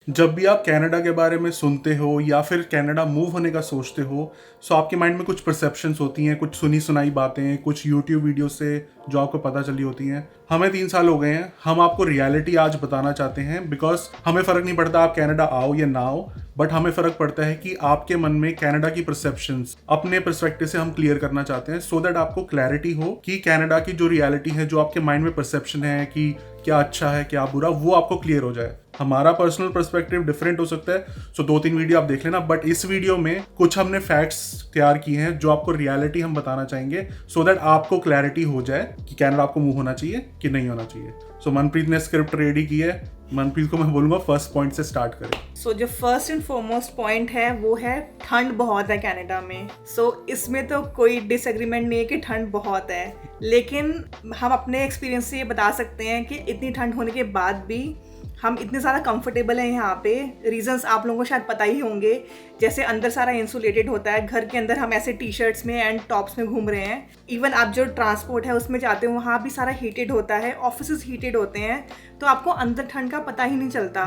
जब भी आप कनाडा के बारे में सुनते हो या फिर कनाडा मूव होने का सोचते हो, सो आपके माइंड में कुछ परसेप्शंस होती हैं, कुछ सुनी सुनाई बातें, कुछ यूट्यूब वीडियो से जो आपको पता चली होती हैं। हमें 3 साल हो गए हैं, हम आपको रियलिटी आज बताना चाहते हैं, बिकॉज हमें फ़र्क नहीं पड़ता आप कनाडा आओ या ना आओ, बट हमें फ़र्क पड़ता है कि आपके मन में कनाडा की परसेप्शंस अपने पर्सपेक्टिव से हम क्लियर करना चाहते हैं, सो दैट आपको क्लैरिटी हो कि कनाडा की जो रियलिटी है, जो आपके माइंड में परसेप्शन है कि क्या अच्छा है क्या बुरा, वो आपको क्लियर हो जाए। हमारा पर्सनल पर्सपेक्टिव डिफरेंट हो सकता है, सो 2-3 वीडियो आप देख लेना, बट इस वीडियो में कुछ हमने फैक्ट्स तैयार किए हैं जो आपको रियलिटी हम बताना चाहेंगे, सो दैट आपको क्लैरिटी हो जाए कि कनाडा आपको मूव होना चाहिए कि नहीं होना चाहिए। सो मनप्रीत ने स्क्रिप्ट रेडी की है, मनप्रीत को मैं बोलूंगा फर्स्ट पॉइंट से स्टार्ट करें। सो जो फर्स्ट एंड फॉरमोस्ट पॉइंट है वो है ठंड बहुत है कनाडा में। सो इसमें तो कोई डिसएग्रीमेंट नहीं है कि ठंड बहुत है, लेकिन हम अपने एक्सपीरियंस से ये बता सकते हैं कि इतनी ठंड होने के बाद भी हम इतने ज़्यादा कंफर्टेबल हैं यहाँ पे। रीजंस आप लोगों को शायद पता ही होंगे, जैसे अंदर सारा इंसुलेटेड होता है, घर के अंदर हम ऐसे टी शर्ट्स में एंड टॉप्स में घूम रहे हैं। इवन आप जो ट्रांसपोर्ट है उसमें जाते हो वहाँ भी सारा हीटेड होता है, ऑफिस हीटेड होते हैं, तो आपको अंदर ठंड का पता ही नहीं चलता।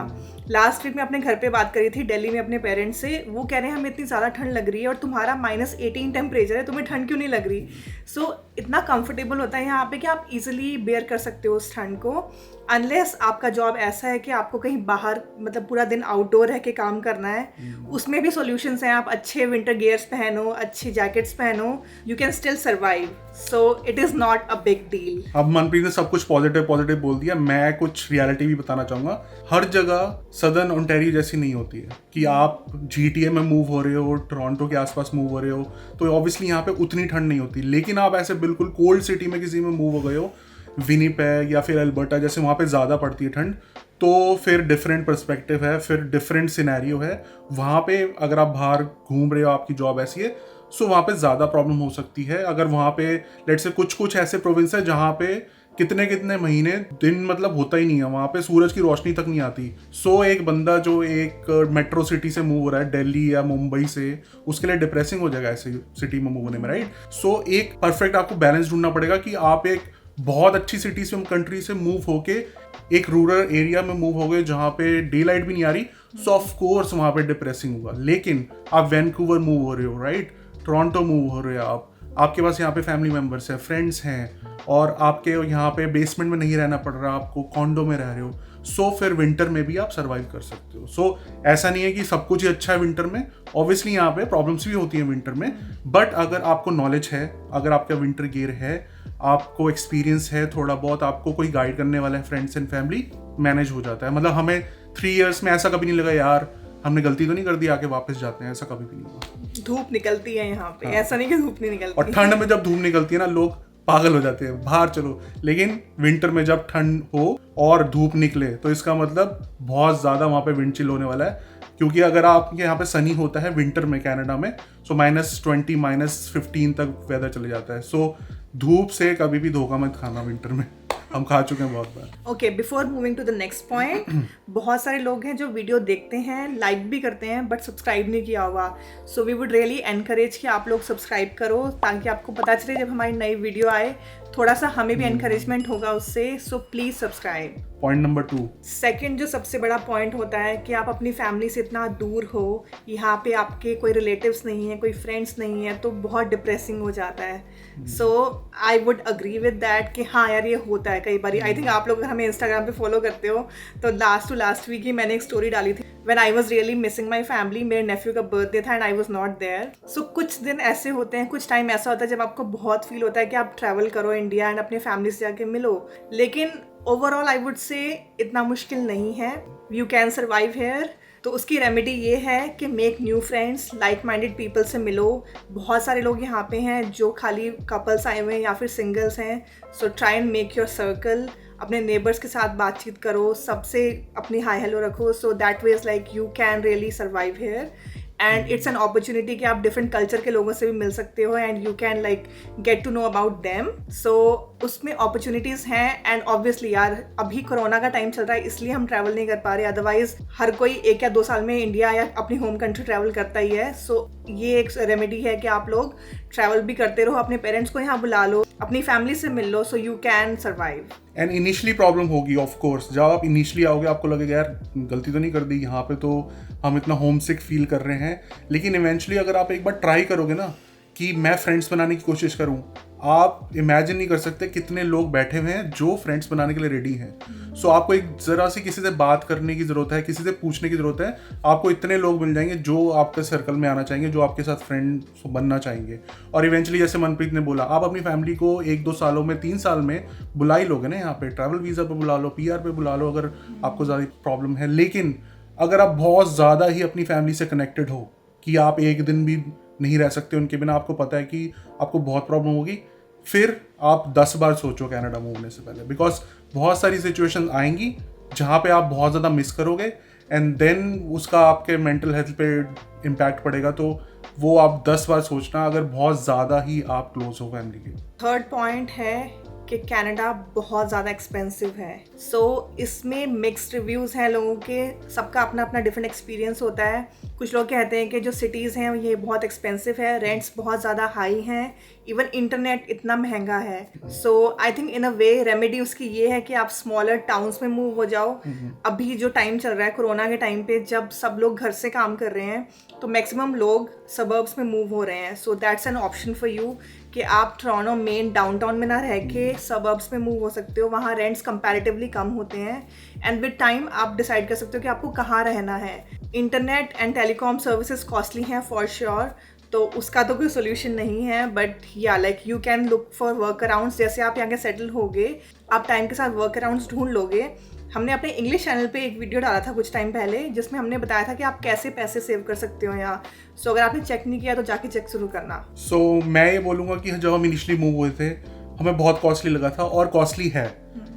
लास्ट वीक में अपने घर पे बात करी थी दिल्ली में अपने पेरेंट्स से, वो कह रहे हैं हमें इतनी ज़्यादा ठंड लग रही है और तुम्हारा -18 टेम्परेचर है, तुम्हें ठंड क्यों नहीं लग रही। सो इतना कंफर्टेबल होता है यहाँ पे कि आप इजीली बेयर कर सकते हो उस ठंड को, अनलेस आपका जॉब ऐसा है कि आपको कहीं बाहर मतलब पूरा दिन आउटडोर रह के काम करना है। उसमें भी सॉल्यूशंस हैं, आप अच्छे विंटर गियर्स पहनो, अच्छी जैकेट्स पहनो, you can still survive. So it is not a big deal. अब मनप्रीत ने सब कुछ पॉजिटिव बोल दिया, मैं कुछ रियलिटी भी बताना चाहूंगा। हर जगह सदर्न ओंटारियो जैसी नहीं होती है कि आप GTA में मूव हो रहे हो, टोरंटो के आसपास मूव हो रहे हो, तो ऑब्वियसली यहाँ पे उतनी ठंड नहीं होती। लेकिन आप ऐसे बिल्कुल कोल्ड सिटी में किसी में मूव हो गए हो, विनीपेग या फिर अल्बर्टा जैसे, वहाँ पे ज़्यादा पड़ती है ठंड, तो फिर डिफरेंट पर्सपेक्टिव है, फिर डिफरेंट सिनेरियो है। वहाँ पे अगर आप बाहर घूम रहे हो, आपकी जॉब ऐसी है, सो वहाँ पे ज़्यादा प्रॉब्लम हो सकती है। अगर वहाँ पे लेट से कुछ ऐसे प्रोविंस है जहाँ पे कितने महीने दिन मतलब होता ही नहीं है, वहाँ पे सूरज की रोशनी तक नहीं आती। सो एक बंदा जो एक मेट्रो सिटी से मूव हो रहा है, दिल्ली या मुंबई से, उसके लिए डिप्रेसिंग हो जाएगा ऐसे सिटी में मूव होने में, राइट। सो एक परफेक्ट आपको बैलेंस ढूंढना पड़ेगा कि आप एक बहुत अच्छी सिटी से, कंट्री से मूव होके एक रूरल एरिया में मूव हो गए जहाँ पे डे लाइट भी नहीं आ रही, सो ऑफ कोर्स वहाँ पे डिप्रेसिंग होगा। लेकिन आप वैंकूवर मूव हो रहे हो, राइट, टोरंटो मूव हो रहे हो, आपके पास यहाँ पे फैमिली मेम्बर्स हैं, फ्रेंड्स हैं, और आपके यहाँ पे बेसमेंट में नहीं रहना पड़ रहा, आपको कॉन्डो में रह रहे हो, सो फिर विंटर में भी आप सर्वाइव कर सकते हो। सो ऐसा नहीं है कि सब कुछ ही अच्छा है विंटर में, ऑब्वियसली यहाँ पे प्रॉब्लम्स भी होती हैं विंटर में, बट अगर आपको नॉलेज है, अगर आपका विंटर गियर है, आपको एक्सपीरियंस है थोड़ा बहुत, आपको कोई गाइड करने वाला है, फ्रेंड्स एंड फैमिली, मैनेज हो जाता है। मतलब हमें 3 इयर्स में ऐसा कभी नहीं लगा यार हमने गलती तो नहीं कर दी, आके वापस जाते हैं, ऐसा कभी भी नहीं हुआ। धूप निकलती है यहाँ पे, ऐसा नहीं कि धूप नहीं निकलती। और ठंड में जब धूप निकलती है ना, लोग पागल हो जाते हैं, बाहर चलो। लेकिन विंटर में जब ठंड हो और धूप निकले, तो इसका मतलब बहुत ज़्यादा वहाँ पे विंड चिल होने वाला है। क्योंकि अगर आपके यहाँ पे सनी होता है विंटर में कनाडा में, सो -20 -15 तक वेदर चले जाता है। सो धूप से कभी भी धोखा मत खाना विंटर में, हम खा चुके हैं बहुत बार। Okay, before moving to the next point, बहुत सारे लोग हैं जो वीडियो देखते हैं, लाइक भी करते हैं, बट सब्सक्राइब नहीं किया होगा। So we would really encourage कि आप लोग सब्सक्राइब करो, ताकि आपको पता चले जब हमारी नई वीडियो आए, थोड़ा सा हमें भी एनकरेजमेंट होगा उससे। So please subscribe. Point number 2, second जो सबसे बड़ा पॉइंट होता है कि आप अपनी फैमिली से इतना दूर हो, यहाँ पे आपके कोई रिलेटिव्स नहीं है, कोई फ्रेंड्स नहीं है, तो बहुत डिप्रेसिंग हो जाता है। So I would agree with that कि हाँ यार ये होता है कई बार। आई थिंक आप लोग अगर हमें इंस्टाग्राम पे फॉलो करते हो तो लास्ट वीक ही मैंने एक स्टोरी डाली थी, when I was really missing my family. मेरे नेफ्यू का बर्थडे था and I was not there. So कुछ दिन ऐसे होते हैं, कुछ टाइम ऐसा होता है जब आपको बहुत फील होता है कि आप ट्रैवल करो इंडिया एंड अपने फैमिली से जाके मिलो, लेकिन ओवरऑल आई वुड से इतना मुश्किल नहीं है, यू कैन सर्वाइव हेयर। तो उसकी रेमेडी ये है कि make new friends, like minded people से मिलो। बहुत सारे लोग यहाँ पे हैं जो खाली कपल्स आए हुए हैं या फिर सिंगल्स हैं। So try and make your circle, अपने नेबर्स के साथ बातचीत करो, सबसे अपनी हाई हेलो रखो। So that way is like you can really survive here. And it's an opportunity कि आप डिफरेंट कल्चर के लोगों से भी मिल सकते हो and you can like get to know about them. So उसमें अपॉर्चुनिटीज़ हैं। एंड ऑब्वियसली यार अभी कोरोना का टाइम चल रहा है इसलिए हम ट्रैवल नहीं कर पा रहे, अदरवाइज हर कोई 1 या 2 साल में इंडिया या अपनी होम कंट्री ट्रैवल करता ही है। सो ये एक रेमेडी है कि आप लोग ट्रैवल भी करते रहो, अपने पेरेंट्स को यहाँ बुला लो, अपनी फैमिली से मिल लो, so you can survive. And initially problem होगी ऑफ कोर्स, जब आप इनिशियली आओगे आपको लगेगा यार गलती तो नहीं कर दी, यहाँ पे तो हम इतना होम सिक फील कर रहे हैं। लेकिन इवेंचुअली अगर आप एक बार ट्राई करोगे ना कि मैं फ्रेंड्स बनाने की कोशिश करूं, आप इमेजिन नहीं कर सकते कितने लोग बैठे हुए हैं जो फ्रेंड्स बनाने के लिए रेडी हैं। सो आपको एक ज़रा सी किसी से बात करने की ज़रूरत है, किसी से पूछने की ज़रूरत है, आपको इतने लोग मिल जाएंगे जो आपके सर्कल में आना चाहेंगे, जो आपके साथ फ्रेंड बनना चाहेंगे। और इवेंचुअली जैसे मनप्रीत ने बोला, आप अपनी फैमिली को 1-2 सालों में, 3 साल में बुला ही लोगे ना यहाँ पे, ट्रैवल वीज़ा पे बुला लो, PR पे बुला लो अगर आपको ज़्यादा प्रॉब्लम है। लेकिन अगर आप बहुत ज़्यादा ही अपनी फैमिली से कनेक्टेड हो कि आप एक दिन भी नहीं रह सकते उनके बिना, आपको पता है कि आपको बहुत प्रॉब्लम होगी, फिर आप 10 बार सोचो कनाडा मूव होने से पहले, बिकॉज बहुत सारी सिचुएशन आएंगी जहाँ पे आप बहुत ज़्यादा मिस करोगे एंड देन उसका आपके मेंटल हेल्थ पे इम्पैक्ट पड़ेगा। तो वो आप 10 बार सोचना अगर बहुत ज़्यादा ही आप क्लोज हो फैमिली के। थर्ड पॉइंट है कि कनाडा बहुत ज़्यादा एक्सपेंसिव है। सो इसमें मिक्स्ड रिव्यूज़ हैं लोगों के, सबका अपना अपना डिफरेंट एक्सपीरियंस होता है। कुछ लोग कहते हैं कि जो सिटीज़ हैं ये बहुत एक्सपेंसिव है, रेंट्स बहुत ज़्यादा हाई हैं, इवन इंटरनेट इतना महंगा है। So I think in a way remedy उसकी ये है कि आप स्मॉलर टाउन्स में मूव हो जाओ। अभी जो टाइम चल रहा है कोरोना के टाइम पे, जब सब लोग घर से काम कर रहे हैं, तो मैक्सिमम लोग सबर्ब्स में मूव हो रहे हैं। So that's an option for you कि आप टोरंटो मेन डाउनटाउन में ना रह के सबर्ब्स में मूव हो सकते हो। वहाँ रेंट्स कंपैरेटिवली कम होते हैं एंड विद टाइम आप डिसाइड कर सकते हो कि आपको कहाँ रहना है। Internet and telecom services costly हैं फॉर श्योर, तो उसका तो कोई सोल्यूशन नहीं है, बट या like you can look for work arounds. जैसे आप यहाँ के सेटल होगे, आप टाइम के साथ वर्क अराउंड्स ढूंढ लोगे। हमने अपने इंग्लिश चैनल पे एक वीडियो डाला था कुछ टाइम पहले, जिसमें हमने बताया था कि आप कैसे पैसे सेव कर सकते हो यहाँ। सो अगर आपने चेक नहीं किया तो जाके चेक शुरू करना। सो मैं ये बोलूँगा कि जब हम इनिशियली मूव हुए थे हमें बहुत कॉस्टली लगा था, और कॉस्टली है,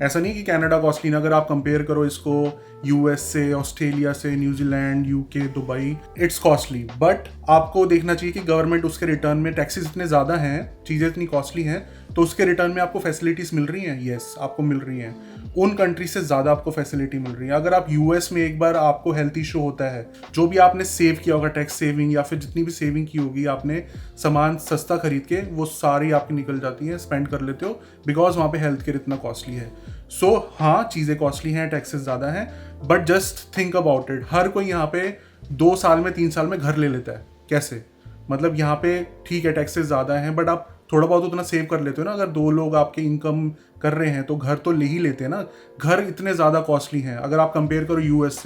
ऐसा नहीं कि कनाडा कॉस्टली ना। अगर आप कंपेयर करो इसको US से, ऑस्ट्रेलिया से, New Zealand, UK, Dubai, it's costly. But आपको देखना चाहिए कि गवर्नमेंट उसके रिटर्न में, टैक्सेस इतने ज़्यादा हैं, चीज़ें इतनी कॉस्टली हैं, तो उसके रिटर्न में आपको फैसिलिटीज़ मिल रही हैं। येस, आपको मिल रही हैं, उन कंट्री से ज़्यादा आपको फैसिलिटी मिल रही है। अगर आप US में एक बार आपको हेल्थ इशू होता है, जो भी आपने सेव किया होगा, टैक्स सेविंग या फिर जितनी भी सेविंग की होगी आपने सामान सस्ता खरीद के, वो सारी आपकी निकल जाती हैं, स्पेंड कर लेते हो, बिकॉज वहाँ पे हेल्थ केयर इतना कॉस्टली है। सो हाँ, चीज़ें कॉस्टली हैं, टैक्सेस ज़्यादा हैं, but just think about it. हर कोई यहाँ पे 2 साल में, 3 साल में घर ले लेता है। कैसे? मतलब यहाँ पे ठीक है टैक्सेस ज़्यादा हैं, बट आप थोड़ा बहुत उतना सेव कर लेते हो ना। अगर 2 लोग आपके इनकम कर रहे हैं तो घर तो ले ही लेते हैं ना। घर इतने ज़्यादा कॉस्टली हैं, अगर आप कंपेयर करो US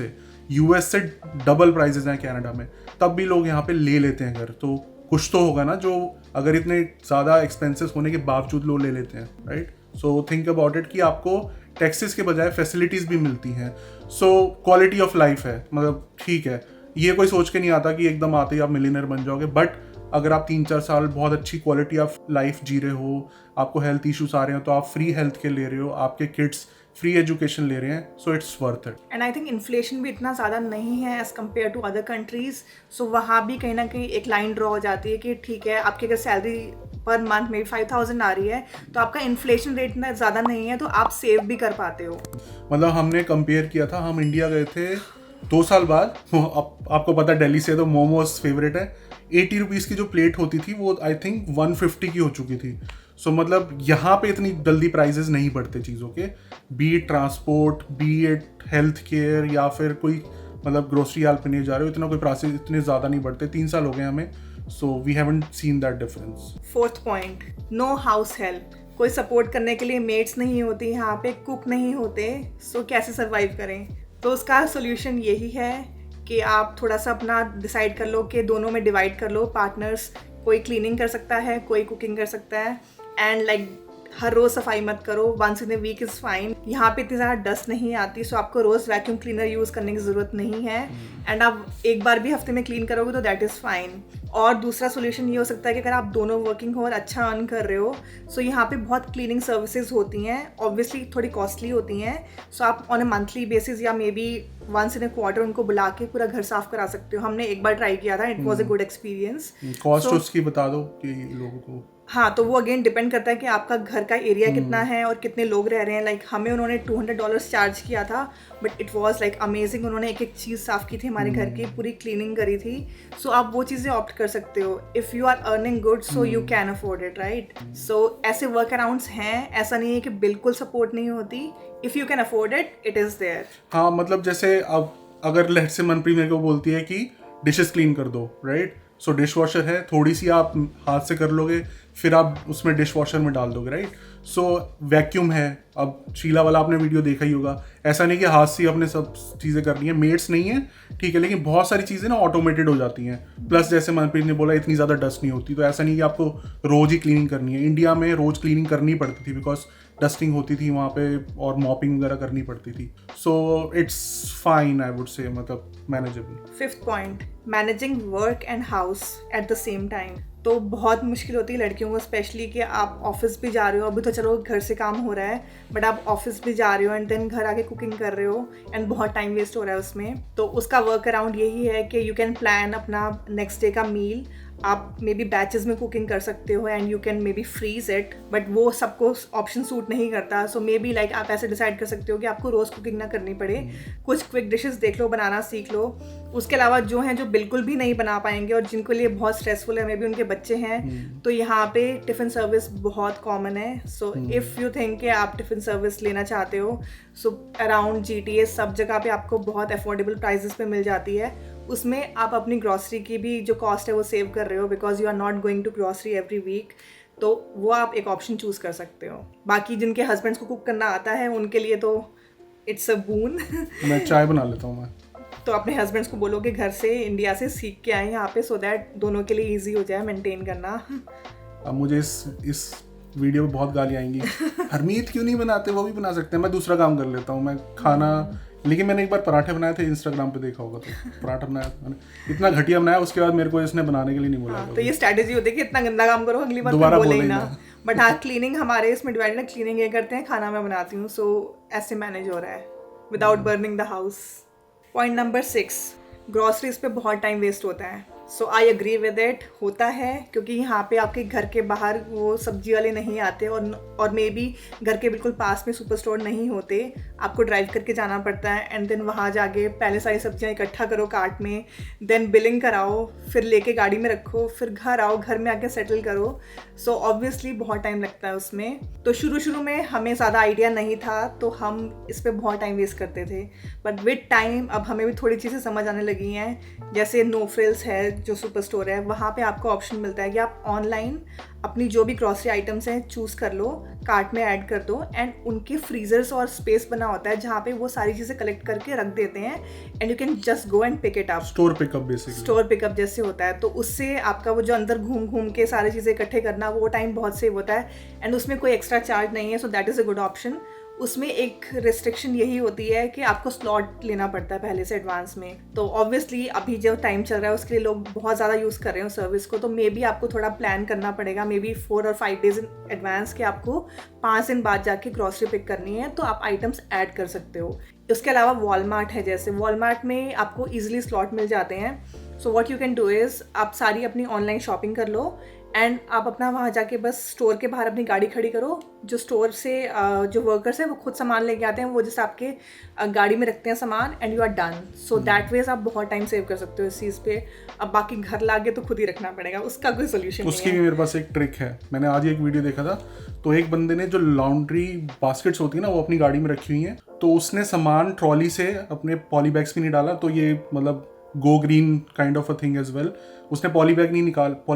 से डबल प्राइजेज हैं कनाडा में, तब भी लोग यहाँ पे ले लेते हैं घर। तो कुछ तो होगा ना, जो अगर इतने ज़्यादा एक्सपेंसेस होने के बावजूद लोग ले लेते हैं, right? So think about it कि आपको टैक्सेस के बजाय फैसिलिटीज़ भी मिलती हैं। सो क्वालिटी ऑफ लाइफ है, मतलब ठीक है, ये कोई सोच के नहीं आता कि एकदम आते ही आप मिलियनर बन जाओगे, बट अगर आप 3-4 साल बहुत अच्छी क्वालिटी ऑफ लाइफ जी रहे हो, आपको हेल्थ इश्यूज आ रहे हैं तो आप फ्री हेल्थ के ले रहे हो, आपके किड्स फ्री एजुकेशन ले रहे हैं, so it's worth it. And I think inflation भी इतना ज़्यादा नहीं है as compare to other countries. So वहाँ भी कहीं ना कहीं एक लाइन ड्रॉ हो जाती है कि ठीक है, आपकी अगर सैलरी पर मंथ में 5,000 आ रही है तो आपका इन्फ्लेशन रेट इतना ज़्यादा नहीं है, तो आप सेव भी कर पाते हो। मतलब हमने कंपेयर किया था, हम इंडिया गए थे 2 साल बाद, आपको पता है दिल्ली से तो मोमोज फेवरेट है, 80 रुपीज़ की जो प्लेट होती थी वो आई थिंक 150 की हो चुकी थी। सो मतलब यहाँ पे इतनी जल्दी प्राइजेस नहीं बढ़ते चीज़ों के, B it transport, B it health care, या फिर कोई मतलब ग्रोसरी आप लेने जा रहे हो, इतना कोई प्राइसेस इतने ज़्यादा नहीं बढ़ते। 3 साल हो गए हमें, so we haven't seen that difference. Fourth point, no house help. कोई सपोर्ट करने के लिए मेट्स नहीं होती यहाँ पे, कुक नहीं होते, सो कैसे सर्वाइव करें? तो उसका सोल्यूशन यही है कि आप थोड़ा सा अपना डिसाइड कर लो कि दोनों में डिवाइड कर लो पार्टनर्स। कोई क्लीनिंग कर सकता है, कोई कुकिंग कर सकता है, एंड लाइक हर रोज़ सफाई मत करो, once in a week is fine. यहाँ पे इतनी ज़्यादा डस्ट नहीं आती, सो आपको रोज़ वैक्यूम क्लीनर यूज़ करने की ज़रूरत नहीं है, एंड आप एक बार भी हफ्ते में क्लीन करोगे तो दैट इज़ फाइन। और दूसरा सोल्यूशन ये हो सकता है कि अगर आप दोनों वर्किंग हो और अच्छा अर्न कर रहे हो, सो यहाँ पे बहुत क्लीनिंग सर्विसेज होती हैं, ऑब्वियसली थोड़ी कॉस्टली होती हैं, सो आप ऑन ए मंथली बेसिस या maybe once in a quarter उनको बुला के पूरा घर साफ करा सकते हो। हमने एक बार ट्राई किया था, it was a good experience. Cost उसकी बता दो कि लोगों को। हाँ, तो वो अगेन डिपेंड करता है कि आपका घर का एरिया कितना है और कितने लोग रह रहे हैं। लाइक हमें उन्होंने $200 चार्ज किया था, but it was like amazing. उन्होंने एक एक चीज़ साफ़ की थी हमारे घर की, पूरी क्लीनिंग करी थी। सो आप वो चीज़ें ऑप्ट कर सकते हो। If you are earning good so you can afford it, right? So ऐसे वर्क अराउंड्स हैं, ऐसा नहीं है कि बिल्कुल सपोर्ट नहीं होती। If you can afford it is there. हाँ, मतलब जैसे अब अगर लेट से मनप्रीत मेरे को बोलती है कि डिशेस क्लीन कर दो, राइट? सो डिश वॉशर है, थोड़ी सी आप हाथ से कर लोगे, फिर आप उसमें डिश वॉशर में डाल दोगे, राइट? सो वैक्यूम है, अब शीला वाला आपने वीडियो देखा ही होगा। ऐसा नहीं कि हाथ से अपने सब चीज़ें करनी है, मेड्स नहीं है, ठीक है, लेकिन बहुत सारी चीज़ें ना ऑटोमेटेड हो जाती हैं। प्लस जैसे मनप्रीत ने बोला इतनी ज़्यादा डस्ट नहीं होती, तो ऐसा नहीं कि आपको रोज़ ही क्लीनिंग करनी है। इंडिया में रोज़ क्लीनिंग करनी पड़ती थी बिकॉज डस्टिंग होती थी वहाँ पे और मॉपिंग वगैरह करनी पड़ती थी। So it's fine, I would say, मतलब manageable. 5th point, managing work and house at the same time. तो बहुत मुश्किल होती है लड़कियों को, स्पेशली कि आप ऑफिस भी जा रहे हो। अभी तो चलो घर से काम हो रहा है, बट आप ऑफिस भी जा रहे हो एंड देन घर आके कुकिंग कर रहे हो एंड बहुत टाइम वेस्ट हो रहा है उसमें। तो उसका वर्क अराउंड यही है कि यू कैन प्लान अपना नेक्स्ट डे का मील। आप मे बी बैचेस में कुकिंग कर सकते हो and you can maybe freeze it, but वो सबको ऑप्शन सूट नहीं करता। सो मे बी लाइक आप ऐसे डिसाइड कर सकते हो कि आपको रोज़ कुकिंग ना करनी पड़े, कुछ क्विक डिशेस देख लो, बनाना सीख लो। उसके अलावा जो हैं जो बिल्कुल भी नहीं बना पाएंगे और जिनको लिए बहुत स्ट्रेसफुल है, मे बी उनके बच्चे हैं, तो यहाँ पे टिफ़िन सर्विस बहुत कॉमन है। सो इफ़ यू थिंक कि आप टिफ़िन सर्विस लेना चाहते हो, सो अराउंड GTA सब जगह पे आपको बहुत अफोर्डेबल प्राइजेस पे मिल जाती है। उसमें आप अपनी ग्रॉसरी की भी जो कॉस्ट है वो सेव कर रहे हो, because you are not going to grocery every week. तो वो आप एक ऑप्शन चूज़ कर सकते हो। बाकी जिनके हस्बैंड्स को कुक करना आता है उनके लिए तो इट्स अ बून। मैं चाय बना लेता हूँ मैं। तो अपने हस्बैंड्स को बोलो कि घर से इंडिया से सीख के आए यहाँ पे, सो दैट दोनों के लिए ईजी हो जाए मेंटेन करना। अब मुझे इस वीडियो में बहुत गाली आएंगी, हरमीत क्यों नहीं बनाते, वो भी बना सकते हैं। मैं दूसरा काम कर लेता हूँ, मैं खाना। लेकिन मैंने एक बार पराठे बनाए थे, इंस्टाग्राम पे देखा होगा, तो पराठा बनाया मैंने, इतना घटिया बनाया, उसके बाद मेरे को इसने बनाने के लिए नहीं बोला। हाँ, तो ये स्ट्रैटेजी होती है कि इतना गंदा काम करो, अगली बार दोबारा बोले ही बोले ना। ना। बट हाँ, क्लीनिंग हमारे इसमें डिवाइड है, क्लीनिंग ये करते हैं, खाना मैं बनाती हूँ। सो ऐसे मैनेज हो रहा है without burning the house. Point number 6, groceries पे बहुत टाइम वेस्ट होता है। So I agree with it, होता है, क्योंकि यहाँ पे आपके घर के बाहर वो सब्जी वाले नहीं आते और मे बी घर के बिल्कुल पास में सुपर स्टोर नहीं होते। आपको ड्राइव करके जाना पड़ता है एंड देन वहाँ जाके पहले सारी सब्जियाँ इकट्ठा करो कार्ट में, देन बिलिंग कराओ, फिर लेके गाड़ी में रखो, फिर घर आओ, घर में आके सेटल करो। सो ऑब्वियसली बहुत टाइम लगता है उसमें। तो शुरू में हमें ज़्यादा आइडिया नहीं था, तो हम इस पर बहुत टाइम वेस्ट करते थे, बट विद टाइम अब हमें भी थोड़ी चीज़ें समझ आने लगी हैं। जैसे नो फ्रिल्स है जो सुपर स्टोर है, वहाँ पे आपको ऑप्शन मिलता है कि आप ऑनलाइन अपनी जो भी ग्रॉसरी आइटम्स हैं चूज़ कर लो, कार्ट में ऐड कर दो एंड उनके फ्रीजर्स और स्पेस बना होता है जहाँ पे वो सारी चीज़ें कलेक्ट करके रख देते हैं and you can just go and pick it up. Store pickup basically, store pickup जैसे होता है। तो उससे आपका वो जो अंदर घूम घूम के सारी चीज़ें इकट्ठे करना, वो टाइम बहुत सेव होता है एंड उसमें कोई एक्स्ट्रा चार्ज नहीं है। So that is a good option. उसमें एक रिस्ट्रिक्शन यही होती है कि आपको स्लॉट लेना पड़ता है पहले से एडवांस में। तो ऑब्वियसली अभी जो टाइम चल रहा है उसके लिए लोग बहुत ज़्यादा यूज़ कर रहे हो सर्विस को, तो मे बी आपको थोड़ा प्लान करना पड़ेगा, मे बी 4 और 5 डेज इन एडवांस कि आपको 5 दिन बाद जाके ग्रॉसरी पिक करनी है, तो आप आइटम्स ऐड कर सकते हो। उसके अलावा वॉलमार्ट है, जैसे वॉलमार्ट में आपको ईजिली स्लॉट मिल जाते हैं। So what you can do is आप सारी अपनी ऑनलाइन शॉपिंग कर लो एंड आप अपना वहाँ जाके बस स्टोर के बाहर अपनी गाड़ी खड़ी करो। जो स्टोर से जो वर्कर्स हैं वो खुद सामान लेके आते हैं, वो जैसे आपके गाड़ी में रखते हैं सामान and you are done. So that ways आप बहुत टाइम सेव कर सकते हो इस चीज़ पे। अब बाकी घर लाके तो खुद ही रखना पड़ेगा, उसका कोई सोल्यूशन नहीं है। उसकी भी मेरे पास एक ट्रिक है। मैंने आज एक वीडियो देखा था, तो एक बंदे ने जो लॉन्ड्री बास्केट्स होती है ना वो अपनी गाड़ी में रखी हुई हैं, तो उसने सामान ट्रॉली से अपने पॉली बैग्स में नहीं डाला, तो ये मतलब go green kind of a thing as well. उसने पॉली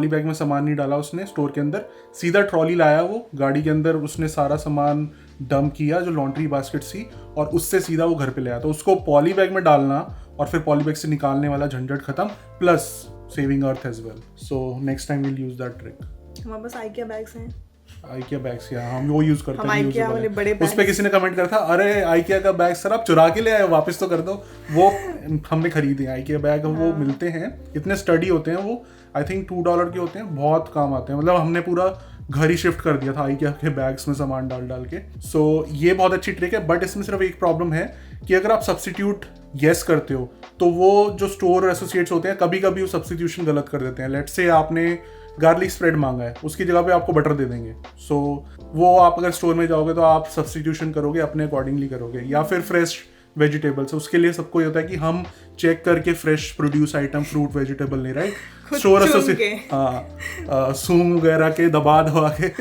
बैग में सामान नहीं डाला, उसने स्टोर के अंदर सीधा ट्रॉली लाया, वो गाड़ी के अंदर उसने सारा सामान डंप किया जो लॉन्ड्री बास्केट थी, और उससे सीधा वो घर पे ले आया। तो उसको पॉली बैग में डालना और फिर पॉली बैग से निकालने वाला झंझट खत्म, plus saving earth as well. So next time will use that trick. हमारे पास IKEA बैग्स हैं, IKEA बैग्स, या हम वो यूज करते हैं। IKEA वाले बड़े उस पे किसी ने कमेंट करा था, अरे IKEA का बैग सर आप चुरा के ले आए, वापस तो कर दो। वो हमने खरीदे IKEA बैग, वो मिलते हैं, इतने स्टडी होते हैं वो, आई थिंक $2 के होते हैं, बहुत काम आते हैं। मतलब हमने पूरा घर ही शिफ्ट कर दिया था IKEA के बैग्स में सामान डाल के। सो ये बहुत अच्छी ट्रिक है, बट इसमें सिर्फ एक प्रॉब्लम है कि अगर आप सब्स्टिट्यूट येस करते हो तो वो जो स्टोर एसोसिएट्स होते हैं कभी कभी वो सब्स्टिट्यूशन गलत कर देते हैं। लेट्स से आपने गार्लिक स्प्रेड मांगा है, उसकी जगह पे आपको बटर दे देंगे। सो वो आप अगर स्टोर में जाओगे तो आप सब्सटीट्यूशन करोगे, अपने अकॉर्डिंगली करोगे। या फिर फ्रेश वेजिटेबल्स, उसके लिए सबको ये होता है कि हम चेक करके fresh produce item, fruit vegetable नहीं, राइट, स्टोर एसोसिएट, हाँ, सूंग वगैरह के दबा के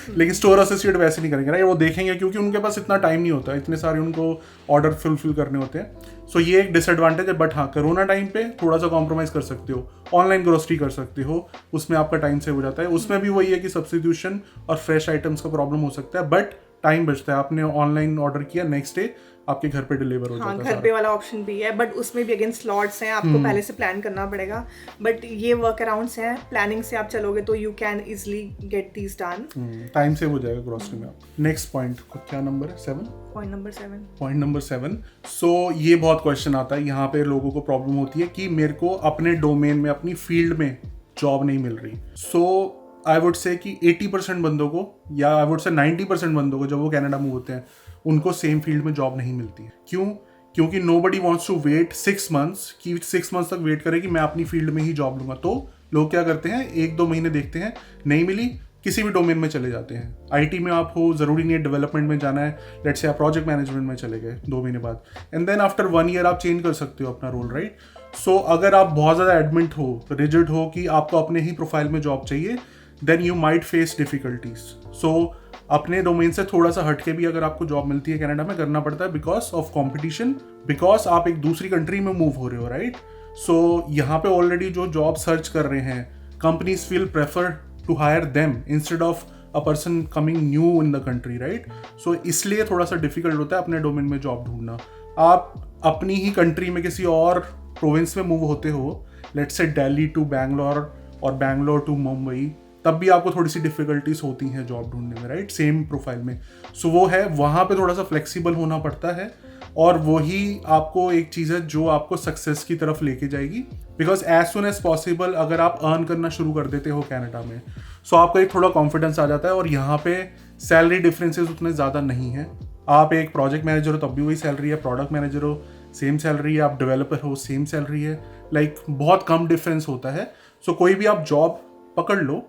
लेकिन स्टोर एसोसिएट वैसे नहीं करेंगे, राइट, वो देखेंगे क्योंकि उनके पास इतना टाइम नहीं होता, इतने सारे उनको ऑर्डर फुलफिल करने होते हैं। सो ये एक डिसएडवांटेज है। बट हाँ, कोरोना टाइम पे थोड़ा सा कॉम्प्रोमाइज़ कर सकते हो, ऑनलाइन ग्रोसरी कर सकते हो, उसमें आपका टाइम सेव हो जाता है। उसमें भी वही है कि सब्स्टिट्यूशन और फ्रेश आइटम्स का प्रॉब्लम हो सकता है, बट टाइम बचता है। आपने ऑनलाइन ऑर्डर किया, नेक्स्ट डे आपके घर पे डिलीवर हो जाता है। घर पे वाला ऑप्शन भी है, बट उसमें भी अगेन स्लॉट्स हैं, आपको पहले से प्लान करना पड़ेगा। बट ये वर्क अराउंड्स हैं, प्लानिंग से आप चलोगे तो you can easily get these done. Time save हो जाएगा ग्रोसरी में। नेक्स्ट पॉइंट क्या नंबर है? 7। Point number 7। सो ये बहुत क्वेश्चन आता है यहाँ पे, लोगों को प्रॉब्लम होती है कि मेरे को अपने डोमेन में, अपनी फील्ड में जॉब नहीं मिल रही। सो आई वुड से कि 80% बंदों को, या आई वुड से 90% बंदों को, जब वो कनाडा मूव होते हैं उनको सेम फील्ड में जॉब नहीं मिलती है। क्यों? क्योंकि nobody wants to wait 6 months, कि 6 मंथ्स तक वेट करे कि मैं अपनी फील्ड में ही जॉब लूंगा। तो लोग क्या करते हैं, 1-2 महीने देखते हैं, नहीं मिली, किसी भी डोमेन में चले जाते हैं। आईटी में आप हो, जरूरी नहीं है डेवलपमेंट में जाना है, लेट्स से आप प्रोजेक्ट मैनेजमेंट में चले गए 2 महीने बाद, एंड देन आफ्टर 1 ईयर आप चेंज कर सकते हो अपना रोल, राइट। सो अगर आप बहुत ज़्यादा एडमिट हो, रिजिड हो कि आपको अपने ही प्रोफाइल में जॉब चाहिए, then you might face difficulties. So अपने डोमेन से थोड़ा सा हटके भी अगर आपको जॉब मिलती है कनाडा में, करना पड़ता है बिकॉज ऑफ कॉम्पिटिशन, बिकॉज आप एक दूसरी कंट्री में मूव हो रहे हो, राइट। सो यहाँ पे ऑलरेडी जो जॉब सर्च कर रहे हैं, companies will prefer to hire them instead of a person coming new in the country, right. So इसलिए थोड़ा सा डिफिकल्ट होता है अपने डोमेन में जॉब ढूंढना। आप अपनी ही कंट्री में किसी और प्रोविंस में मूव होते हो, let's say Delhi to Bangalore और बैंगलोर टू मुंबई, तब भी आपको थोड़ी सी डिफिकल्टीज होती हैं जॉब ढूंढने में, राइट, सेम प्रोफाइल में। सो वो है, वहाँ पे थोड़ा सा फ्लेक्सिबल होना पड़ता है, और वही आपको एक चीज़ है जो आपको सक्सेस की तरफ लेके जाएगी। Because as soon as possible अगर आप अर्न करना शुरू कर देते हो कनाडा में, सो आपका एक थोड़ा कॉन्फिडेंस आ जाता है, और यहाँ पे सैलरी डिफरेंसेस उतने ज़्यादा नहीं हैं। आप एक प्रोजेक्ट मैनेजर हो तब भी वही सैलरी है, प्रोडक्ट मैनेजर हो सेम सैलरी है, आप डेवलपर हो सेम सैलरी है, लाइक बहुत कम डिफरेंस होता है। सो कोई भी आप जॉब पकड़ लो,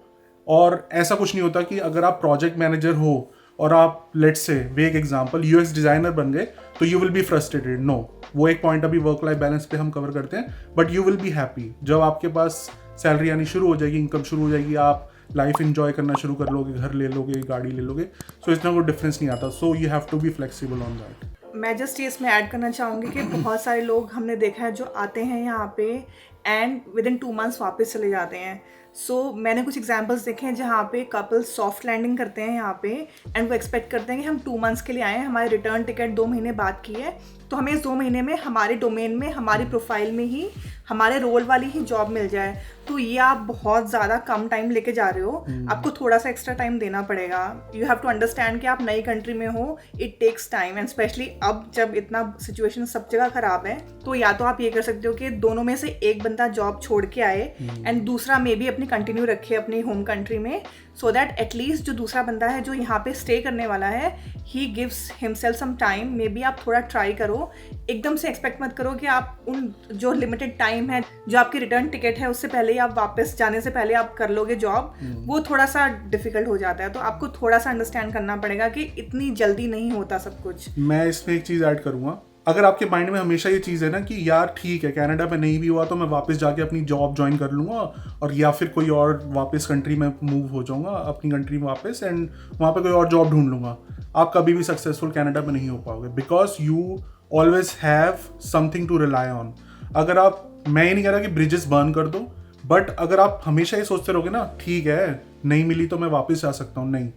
और ऐसा कुछ नहीं होता कि अगर आप प्रोजेक्ट मैनेजर हो और आप लेट्स से वेग एग्जांपल यूएक्स डिजाइनर बन गए तो you will be frustrated. No, वो एक पॉइंट अभी वर्क लाइफ बैलेंस पे हम कवर करते हैं, but you will be happy जब आपके पास सैलरी आनी शुरू हो जाएगी, इनकम शुरू हो जाएगी, आप लाइफ इंजॉय करना शुरू कर लोगे, घर ले लोगे, गाड़ी ले लोगे। सो इतना कोई डिफरेंस नहीं आता। So you have to be flexible on that. मैं जस्ट इसमें ऐड करना चाहूँगी कि बहुत सारे लोग हमने देखा है जो आते हैं यहाँ पे एंड विद इन 2 मंथ्स वापस चले जाते हैं। सो मैंने कुछ एग्जांपल्स देखे हैं जहाँ पे कपल सॉफ्ट लैंडिंग करते हैं यहाँ पे, एंड वो एक्सपेक्ट करते हैं कि हम 2 मंथ्स के लिए आए हैं, हमारी रिटर्न टिकट 2 महीने बाद की है, तो हमें इस 2 महीने में हमारे डोमेन में, हमारी प्रोफाइल में ही, हमारे रोल वाली ही जॉब मिल जाए। तो ये आप बहुत ज़्यादा कम टाइम लेके जा रहे हो, आपको थोड़ा सा एक्स्ट्रा टाइम देना पड़ेगा। यू हैव टू अंडरस्टैंड कि आप नई कंट्री में हो, it takes time, and specially अब जब इतना सिचुएशन सब जगह ख़राब है, तो या तो आप ये कर सकते हो कि दोनों में से एक बंदा जॉब छोड़ के आए एंड दूसरा मे बी अपनी कंटिन्यू रखे अपनी होम कंट्री में, सो दैट एटलीस्ट जो दूसरा बंदा है जो यहाँ पे स्टे करने वाला है, he gives himself some time. Maybe आप थोड़ा ट्राई करो, एकदम से एक्सपेक्ट मत करो कि आप उन जो लिमिटेड टाइम है, जो आपकी रिटर्न टिकट है, उससे पहले आप वापस जाने से पहले आप कर लोगे जॉब, वो थोड़ा सा डिफिकल्ट हो जाता है। तो आपको थोड़ा सा अंडरस्टैंड करना पड़ेगा कि इतनी जल्दी नहीं होता सब कुछ। मैं इसमें एक चीज़ ऐड करूँगा, अगर आपके माइंड में हमेशा ये चीज़ है ना कि यार ठीक है कनाडा में नहीं भी हुआ तो मैं वापस जाके अपनी जॉब ज्वाइन कर लूँगा, और या फिर कोई और वापस कंट्री में मूव हो जाऊँगा अपनी कंट्री में वापस, एंड वहाँ पे कोई और जॉब ढूंढ लूँगा, आप कभी भी सक्सेसफुल कनाडा में नहीं हो पाओगे। Because you always have something to rely on. अगर आप, मैं ये नहीं कह रहा कि ब्रिजेस बर्न कर दो, बट अगर आप हमेशा ये सोचते रहोगे ना ठीक है नहीं मिली तो मैं वापस जा सकता हूँ, नहीं,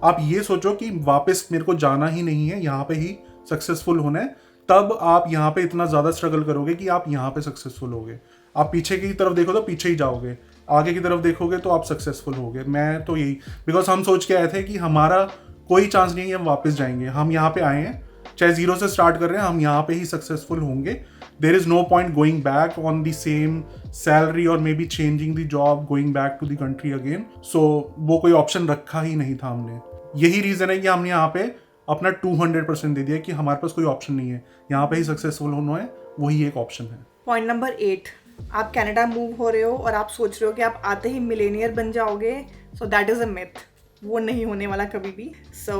आप ये सोचो कि वापस मेरे को जाना ही नहीं है, यहाँ पे ही सक्सेसफुल होना है, तब आप यहाँ पे इतना ज़्यादा स्ट्रगल करोगे कि आप यहाँ पे सक्सेसफुल होगे। आप पीछे की तरफ देखो तो पीछे ही जाओगे, आगे की तरफ देखोगे तो आप सक्सेसफुल होगे। मैं तो यही, बिकॉज हम सोच के आए थे कि हमारा कोई चांस नहीं है हम वापस जाएंगे, हम यहाँ पे आए हैं, चाहे जीरो से स्टार्ट कर रहे हैं, हम यहाँ पे ही सक्सेसफुल होंगे। There is no point going back on the same salary और maybe changing the job, going back to the country again. So वो कोई ऑप्शन रखा ही नहीं था हमने। यही रीज़न है कि हमने यहाँ पे अपना 200% दे दिया कि हमारे पास कोई ऑप्शन नहीं है, यहाँ पे ही सक्सेसफुल होना है, वही एक ऑप्शन है। पॉइंट नंबर 8, आप कनाडा मूव हो रहे हो और आप सोच रहे हो कि आप आते ही मिलेनियर बन जाओगे, so that is a myth. वो नहीं होने वाला कभी भी। सो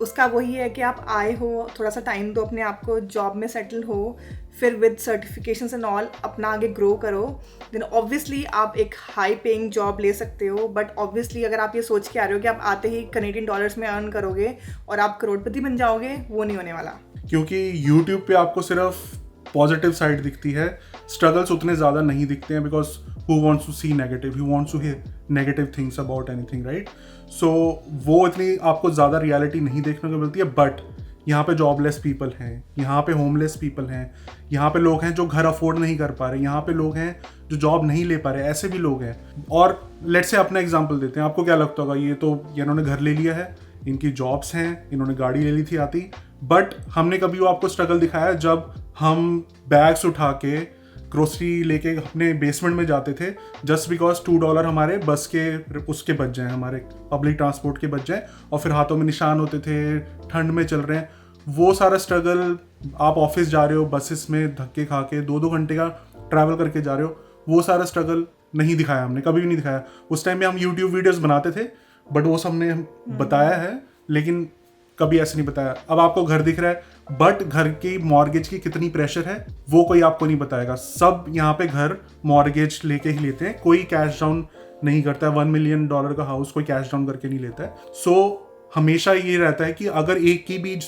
उसका वही है कि आप आए हो, थोड़ा सा टाइम दो अपने आप को, जॉब में सेटल हो, फिर विद सर्टिफिकेशंस एंड ऑल अपना आगे ग्रो करो, देन ऑब्वियसली आप एक हाई पेइंग जॉब ले सकते हो। बट ऑब्वियसली अगर आप ये सोच के आ रहे हो कि आप आते ही कनेडियन डॉलर्स में अर्न करोगे और आप करोड़पति बन जाओगे, वो नहीं होने वाला। क्योंकि यूट्यूब पे आपको सिर्फ पॉजिटिव साइड दिखती है, स्ट्रगल्स उतने ज़्यादा नहीं दिखते हैं, because who wants to see negative, who wants to hear negative things about anything, right? So वो इतनी आपको ज़्यादा रियलिटी नहीं देखने को मिलती है। बट यहाँ पे जॉबलेस पीपल हैं, यहाँ पे होमलेस पीपल हैं, यहाँ पे लोग हैं जो घर अफोर्ड नहीं कर पा रहे, यहाँ पे लोग हैं जो जॉब नहीं ले पा रहे, ऐसे भी लोग हैं। और लेट्स से अपना एग्जांपल देते हैं, आपको क्या लगता होगा, ये तो इन्होंने घर ले लिया है, इनकी जॉब्स हैं, इन्होंने गाड़ी ले ली थी आती, बट हमने कभी वो आपको स्ट्रगल दिखाया जब हम बैग्स उठा के ग्रोसरी लेके अपने बेसमेंट में जाते थे जस्ट बिकॉज $2 हमारे बस के उसके बच जाएँ, हमारे पब्लिक ट्रांसपोर्ट के बच जाएँ, और फिर हाथों में निशान होते थे, ठंड में चल रहे हैं, वो सारा स्ट्रगल। आप ऑफिस जा रहे हो बसेस में धक्के खा के 2-2 घंटे का ट्रैवल करके जा रहे हो, वो सारा स्ट्रगल नहीं दिखाया हमने, कभी भी नहीं दिखाया। उस टाइम में हम यूट्यूब वीडियोस बनाते थे, बट वो सब हमने बताया है, लेकिन कभी ऐसे नहीं बताया। अब आपको घर दिख रहा है, बट घर की मॉर्गेज की कितनी प्रेशर है वो कोई आपको नहीं बताएगा। सब यहाँ पे घर मॉर्गेज लेके ही लेते हैं, कोई कैश डाउन नहीं करता है। $1 मिलियन का हाउस कोई कैश डाउन करके नहीं लेता है। सो हमेशा ये रहता है कि अगर एक की भी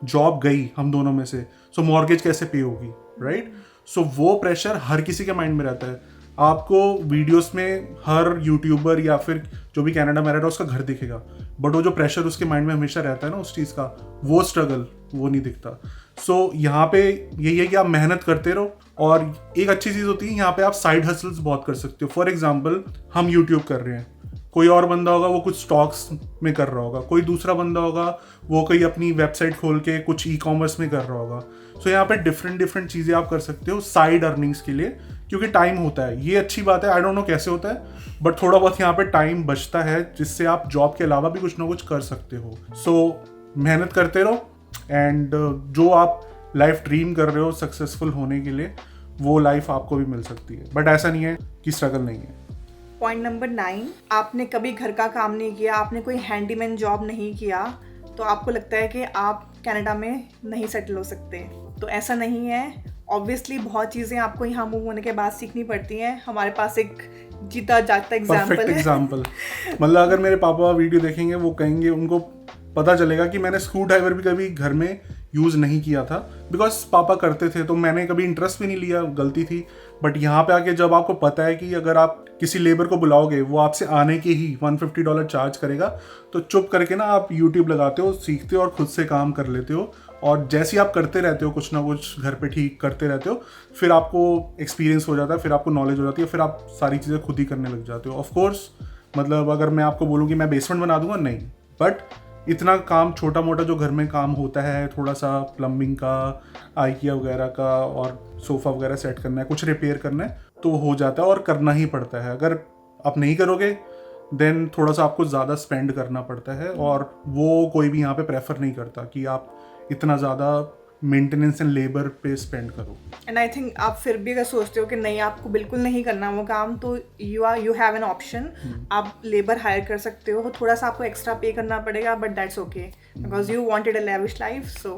जॉब गई हम दोनों में से, सो मॉर्गेज कैसे पे होगी, राइट? सो वो प्रेशर हर किसी के माइंड में रहता है। आपको वीडियोस में हर यूट्यूबर या फिर जो भी कनाडा में रह रहा है उसका घर दिखेगा, बट वो जो प्रेशर उसके माइंड में हमेशा रहता है ना उस चीज़ का, वो स्ट्रगल वो नहीं दिखता। सो यहाँ पे यही है कि आप मेहनत करते रहो, और एक अच्छी चीज़ होती है यहाँ पे आप साइड हसल्स बहुत कर सकते हो। फॉर एग्जाम्पल हम यूट्यूब कर रहे हैं, कोई और बंदा होगा वो कुछ स्टॉक्स में कर रहा होगा, कोई दूसरा बंदा होगा वो कोई अपनी वेबसाइट खोल के कुछ ई-कॉमर्स में कर रहा होगा। सो यहाँ पे डिफरेंट चीज़ें आप कर सकते हो साइड अर्निंग्स के लिए, क्योंकि टाइम होता है। ये अच्छी बात है, आई डोंट नो कैसे होता है, बट थोड़ा बहुत यहाँ पे टाइम बचता है जिससे आप जॉब के अलावा भी कुछ ना कुछ कर सकते हो। सो मेहनत करते रहो, एंड जो आप लाइफ ड्रीम कर रहे हो सक्सेसफुल होने के लिए, वो लाइफ आपको भी मिल सकती है। बट ऐसा नहीं है कि स्ट्रगल नहीं है। पॉइंट नंबर 9, आपने कभी घर का काम नहीं किया, आपने कोई हैंडीमैन जॉब नहीं किया, तो आपको लगता है कि आप कनाडा में नहीं सेटल हो सकते। तो ऐसा नहीं है। ऑब्वियसली बहुत चीज़ें आपको यहाँ मूव होने के बाद सीखनी पड़ती हैं। हमारे पास एक जीता जागता एग्जाम्पल है। मतलब अगर मेरे पापा वीडियो देखेंगे वो कहेंगे, उनको पता चलेगा कि मैंने स्क्रू ड्राइवर भी कभी घर में यूज़ नहीं किया था, बिकॉज पापा करते थे तो मैंने कभी इंटरेस्ट भी नहीं लिया, गलती थी। बट यहाँ पे आके जब आपको पता है कि अगर आप किसी लेबर को बुलाओगे वो आपसे आने के ही $150 चार्ज करेगा, तो चुप करके ना आप यूट्यूब लगाते हो, सीखते हो और खुद से काम कर लेते हो। और जैसे ही आप करते रहते हो कुछ ना कुछ घर पे ठीक करते रहते हो, फिर आपको एक्सपीरियंस हो जाता है, फिर आपको नॉलेज हो जाती है, फिर आप सारी चीज़ें खुद ही करने लग जाते हो। ऑफ कोर्स मतलब अगर मैं आपको बोलूँ कि मैं बेसमेंट बना दूंगा, नहीं, बट इतना काम छोटा मोटा जो घर में काम होता है, थोड़ा सा प्लम्बिंग का, आईकिया वगैरह का, और सोफ़ा वगैरह सेट करना है, कुछ रिपेयर करना है, तो हो जाता है और करना ही पड़ता है। अगर आप नहीं करोगे देन थोड़ा सा आपको ज़्यादा स्पेंड करना पड़ता है, और वो कोई भी यहाँ पे प्रेफर नहीं करता कि आप इतना ज़्यादा मेंटेनेंस एंड लेबर पे स्पेंड करो। एंड आई थिंक आप फिर भी अगर सोचते हो कि नहीं आपको बिल्कुल नहीं करना वो काम, तो यू हैव एन ऑप्शन। आप लेबर हायर कर सकते हो, थोड़ा सा आपको एक्स्ट्रा पे करना पड़ेगा, but that's okay because you wanted a lavish life, so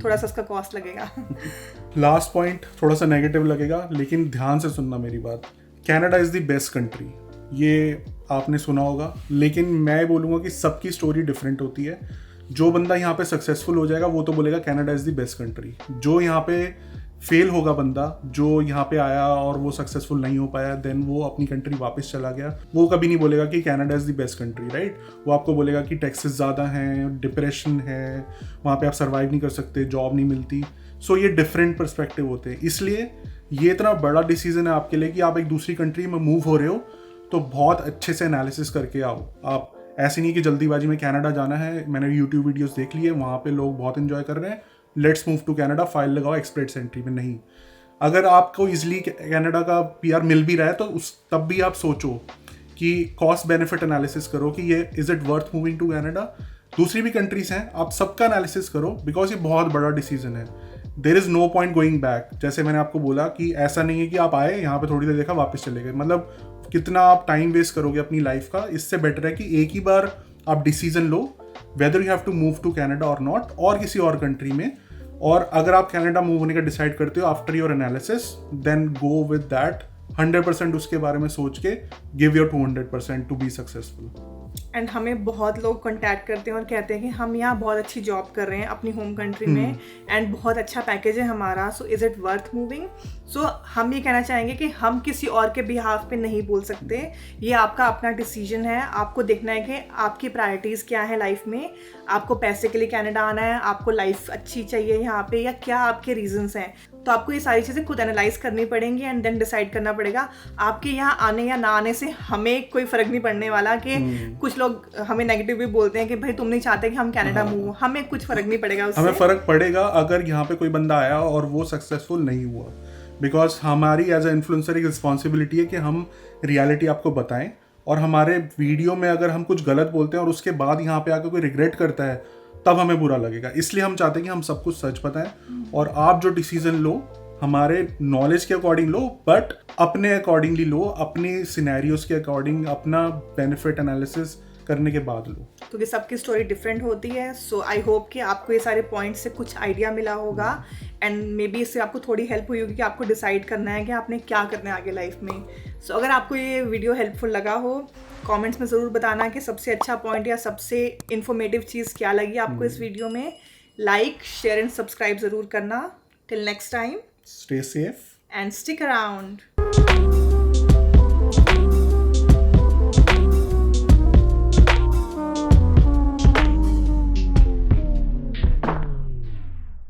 थोड़ा सा उसका कॉस्ट लगेगा। लास्ट पॉइंट थोड़ा सा नेगेटिव लगेगा, लेकिन ध्यान से सुनना मेरी बात। Canada is the best country, ये आपने सुना होगा, लेकिन मैं बोलूँगा कि सबकी स्टोरी डिफरेंट होती है। जो बंदा यहाँ पे सक्सेसफुल हो जाएगा वो तो बोलेगा Canada is the best country. जो यहाँ पे फेल होगा बंदा, जो यहाँ पे आया और वो सक्सेसफुल नहीं हो पाया, देन वो अपनी कंट्री वापस चला गया, वो कभी नहीं बोलेगा कि Canada is the best country, right? वो आपको बोलेगा कि टैक्सेस ज़्यादा हैं, डिप्रेशन है, वहाँ पे आप सर्वाइव नहीं कर सकते, जॉब नहीं मिलती। सो ये डिफरेंट पर्सपेक्टिव होते हैं। इसलिए ये इतना बड़ा डिसीजन है आपके लिए कि आप एक दूसरी कंट्री में मूव हो रहे हो, तो बहुत अच्छे से एनालिसिस करके आओ। आप ऐसे नहीं कि जल्दीबाजी में कनाडा जाना है, मैंने यूट्यूब वीडियोस देख लिए, वहाँ पे लोग बहुत एंजॉय कर रहे हैं, let's move to Canada, file लगाओ एक्सप्रेस एंट्री में। नहीं, अगर आपको इजीली कनाडा का पीआर मिल भी रहा है तो तब भी आप सोचो कि कॉस्ट बेनिफिट एनालिसिस करो कि ये is it worth moving to Canada. दूसरी भी कंट्रीज हैं, आप सबका एनालिसिस करो, बिकॉज ये बहुत बड़ा डिसीजन है। There is no point going back. जैसे मैंने आपको बोला कि ऐसा नहीं है कि आप आए यहाँ पे थोड़ी देर देखा वापस चले गए, मतलब कितना आप टाइम वेस्ट करोगे अपनी लाइफ का। इससे बेटर है कि एक ही बार आप डिसीजन लो whether you have to move to Canada और नॉट, और किसी और कंट्री में। और अगर आप कनाडा मूव होने का डिसाइड करते हो after your analysis, then go with that 100%। उसके बारे में सोच के give your 200% to be successful. And हमें बहुत लोग कांटेक्ट करते हैं और कहते हैं कि हम यहाँ बहुत अच्छी जॉब कर रहे हैं अपनी होम कंट्री में एंड बहुत अच्छा पैकेज है हमारा, so is it worth moving. So हम ये कहना चाहेंगे कि हम किसी और के बिहाफ पे नहीं बोल सकते, ये आपका अपना डिसीजन है। आपको देखना है कि आपकी प्रायोरिटीज़ क्या है लाइफ में, आपको पैसे के लिए कनाडा आना है, आपको लाइफ अच्छी चाहिए यहाँ पे, या क्या आपके रीजंस हैं। तो आपको ये सारी चीज़ें खुद एनालाइज करनी पड़ेंगी एंड देन डिसाइड करना पड़ेगा। आपके यहाँ आने या ना आने से हमें कोई फ़र्क नहीं पड़ने वाला कि कुछ लोग हमें नेगेटिव भी बोलते हैं कि भाई तुम नहीं चाहते कि हम कनाडा मूव हो, हमें कुछ फ़र्क नहीं पड़ेगा उससे। हमें फ़र्क पड़ेगा अगर यहाँ पे कोई बंदा आया और वो सक्सेसफुल नहीं हुआ, बिकॉज हमारी एज ए इन्फ्लुएंसर एक रिस्पॉन्सिबिलिटी है कि हम रियलिटी आपको बताएं। और हमारे वीडियो में अगर हम कुछ गलत बोलते हैं और उसके बाद यहाँ पे आकर कोई रिग्रेट करता है, तब हमें बुरा लगेगा। इसलिए हम चाहते हैं कि हम सब कुछ सच बताएं, और आप जो डिसीजन लो हमारे नॉलेज के अकॉर्डिंग लो, बट अपने अकॉर्डिंगली लो, अपने सिनेरियोज के अकॉर्डिंग, अपना बेनिफिट एनालिसिस करने के बाद लो, क्योंकि सबकी स्टोरी डिफरेंट होती है। सो आई होप कि आपको ये सारे पॉइंट्स से कुछ आइडिया मिला होगा एंड मे बी इससे आपको थोड़ी हेल्प हुई होगी कि आपको डिसाइड करना है कि आपने क्या करना है आगे लाइफ में। सो अगर आपको ये वीडियो हेल्पफुल लगा हो, कमेंट्स में ज़रूर बताना कि सबसे अच्छा पॉइंट या सबसे इन्फॉर्मेटिव चीज़ क्या लगी आपको इस वीडियो में। लाइक, शेयर एंड सब्सक्राइब ज़रूर करना। Till next time, stay safe and stick around.